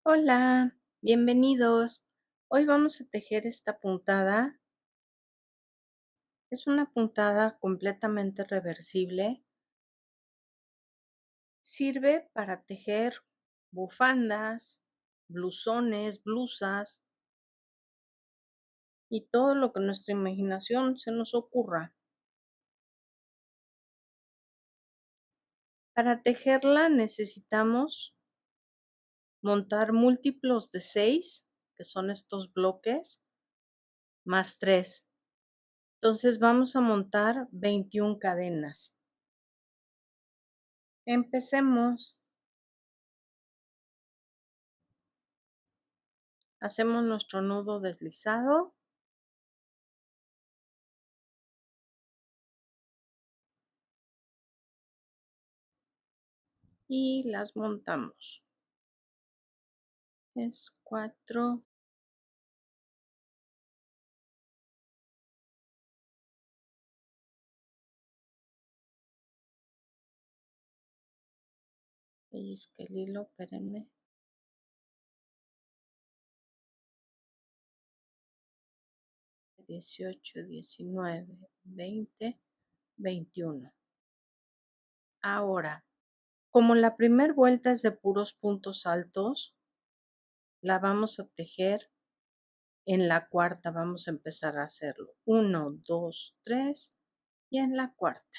Hola, bienvenidos. Hoy vamos a tejer esta puntada. Es una puntada completamente reversible. Sirve para tejer bufandas, blusones, blusas y todo lo que nuestra imaginación se nos ocurra. Para tejerla necesitamos montar múltiplos de 6, que son estos bloques, más 3. Entonces vamos a montar 21 cadenas. Empecemos. Hacemos nuestro nudo deslizado. Y las montamos. Es 4. Pellizque el hilo, espérenme. 18, 19, 20, 21. Ahora, como la primera vuelta es de puros puntos altos, la vamos a tejer en la cuarta. Vamos a empezar a hacerlo. 1, 2, 3 y en la cuarta.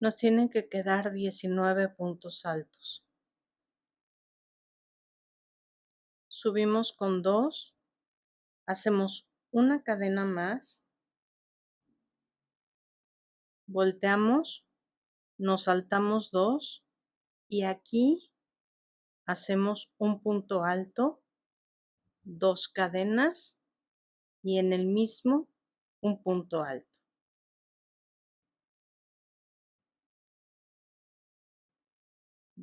Nos tienen que quedar 19 puntos altos. Subimos con 2. Hacemos una cadena más. Volteamos, nos saltamos 2 y aquí hacemos un punto alto, 2 cadenas y en el mismo un punto alto.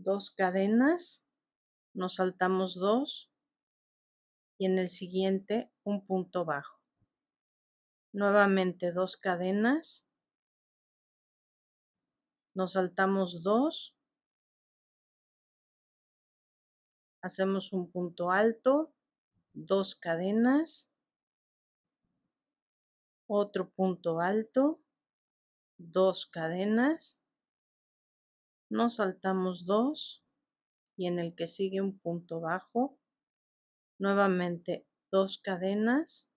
Dos cadenas, nos saltamos 2 y en el siguiente un punto bajo. Nuevamente 2 cadenas, nos saltamos 2, hacemos un punto alto, 2 cadenas, otro punto alto, 2 cadenas, nos saltamos 2 y en el que sigue un punto bajo, nuevamente 2 cadenas,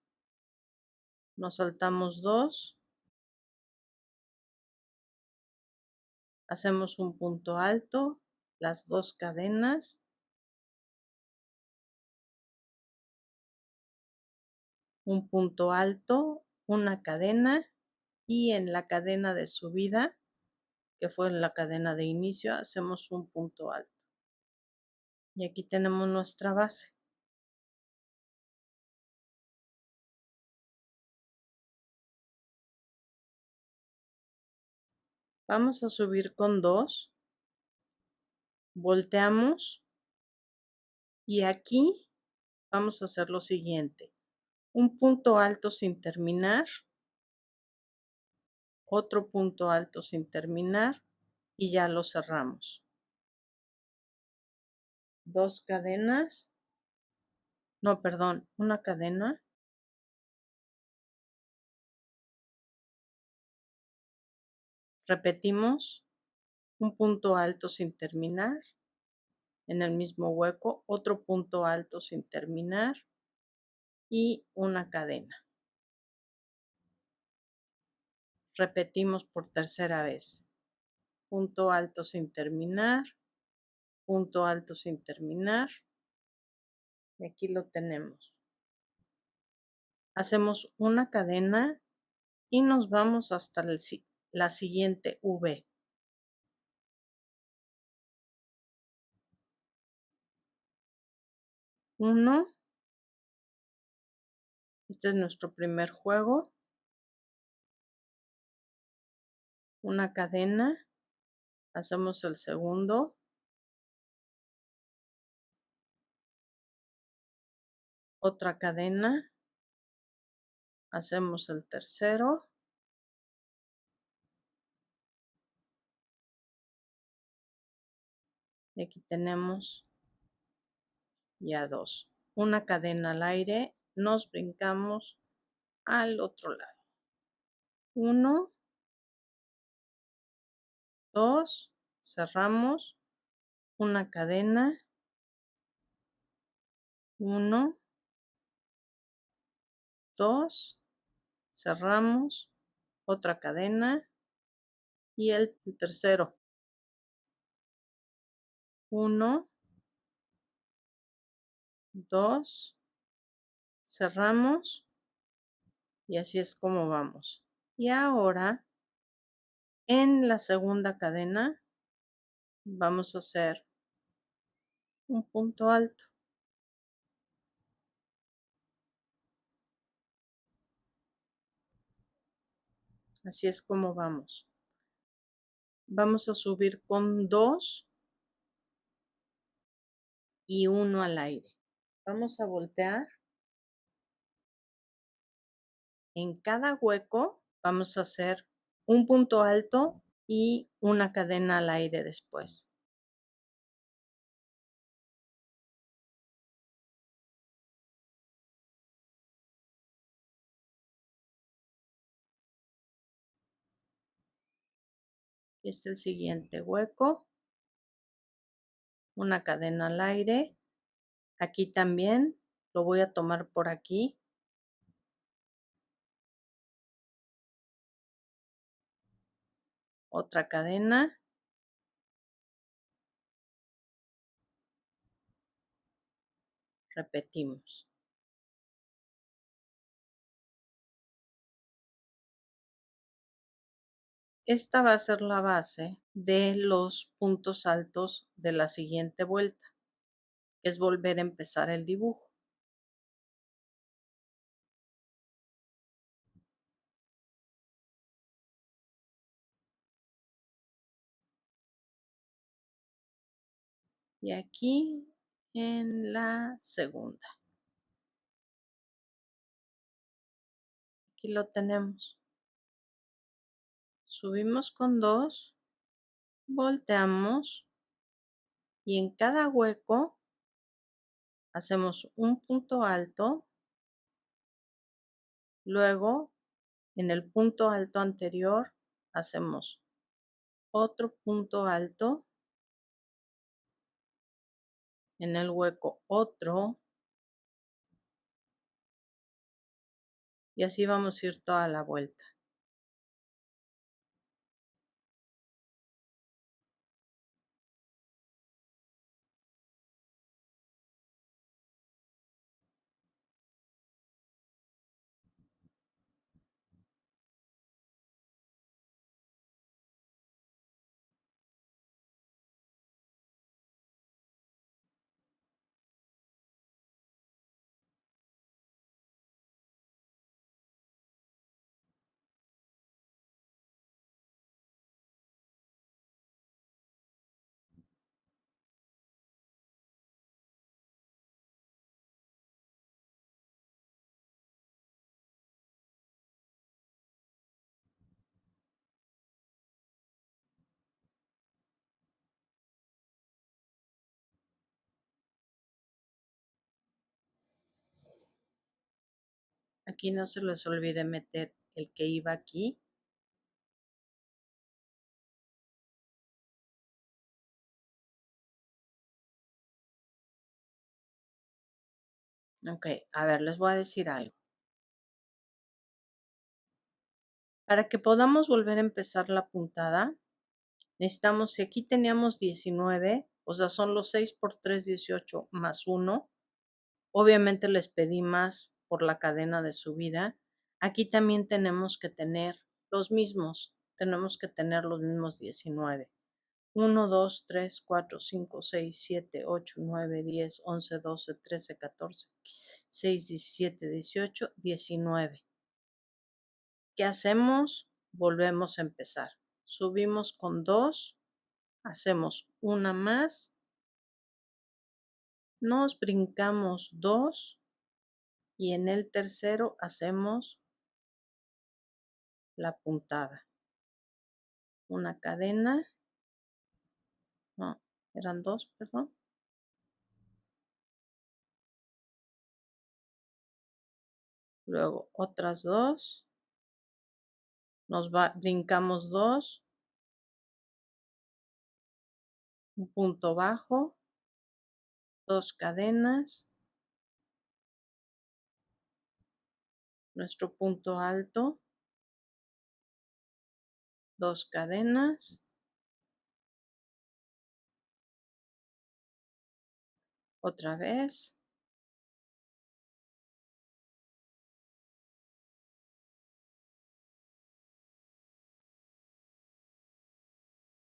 nos saltamos 2, hacemos un punto alto, las 2 cadenas, un punto alto, una cadena y en la cadena de subida, que fue en la cadena de inicio, hacemos un punto alto. Y aquí tenemos nuestra base. Vamos a subir con 2, volteamos y aquí vamos a hacer lo siguiente: un punto alto sin terminar, otro punto alto sin terminar y ya lo cerramos. 2 cadenas, no, perdón, una cadena, repetimos un punto alto sin terminar, en el mismo hueco, otro punto alto sin terminar y una cadena. Repetimos por tercera vez. Punto alto sin terminar, punto alto sin terminar. Y aquí lo tenemos. Hacemos una cadena y nos vamos hasta la siguiente V. 1, este es nuestro primer juego. Una cadena, hacemos el segundo. Otra cadena, hacemos el tercero. Y aquí tenemos ya 2. Una cadena al aire, nos brincamos al otro lado. 1, 2, cerramos, una cadena, 1, 2, cerramos, otra cadena y el tercero. 1, 2, cerramos y así es como vamos. Y ahora en la segunda cadena vamos a hacer un punto alto. Así es como vamos. Vamos a subir con 2 y 1 al aire. Vamos a voltear. En cada hueco vamos a hacer un punto alto y una cadena al aire después. Este es el siguiente hueco, una cadena al aire. Aquí también lo voy a tomar por aquí. Otra cadena. Repetimos. Esta va a ser la base de los puntos altos de la siguiente vuelta. Es volver a empezar el dibujo. Y aquí en la segunda. Aquí lo tenemos. Subimos con 2, volteamos y en cada hueco hacemos un punto alto, luego en el punto alto anterior hacemos otro punto alto, en el hueco otro, y así vamos a ir toda la vuelta. Aquí no se les olvide meter el que iba aquí. Ok, a ver, les voy a decir algo. Para que podamos volver a empezar la puntada, necesitamos, si aquí teníamos 19, o sea, son los 6 por 3, 18 más 1. Obviamente les pedí más por la cadena de subida. Aquí también tenemos que tener los mismos. Tenemos que tener los mismos 19. 1, 2, 3, 4, 5, 6, 7, 8, 9, 10, 11, 12, 13, 14, 6, 17, 18, 19. ¿Qué hacemos? Volvemos a empezar. Subimos con 2, hacemos una más, nos brincamos 2 y en el tercero hacemos la puntada. Una cadena, no, eran 2, perdón. Luego otras 2, brincamos 2, un punto bajo, 2 cadenas, nuestro punto alto, 2 cadenas, otra vez,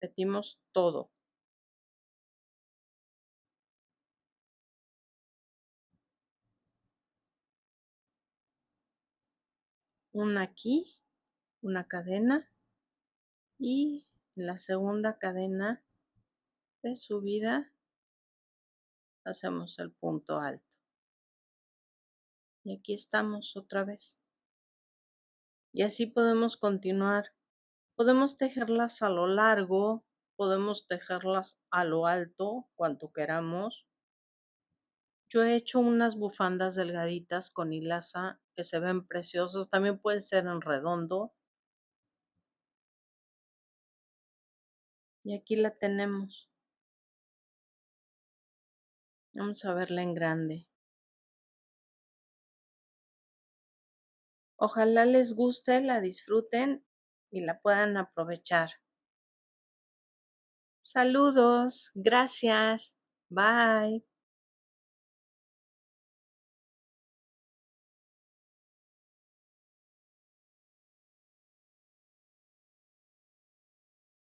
repetimos todo. Una aquí, una cadena y en la segunda cadena de subida hacemos el punto alto. Y aquí estamos otra vez. Y así podemos continuar. Podemos tejerlas a lo largo, podemos tejerlas a lo alto, cuanto queramos. Yo he hecho unas bufandas delgaditas con hilaza que se ven preciosas. También puede ser en redondo. Y aquí la tenemos. Vamos a verla en grande. Ojalá les guste, la disfruten y la puedan aprovechar. Saludos, gracias, bye.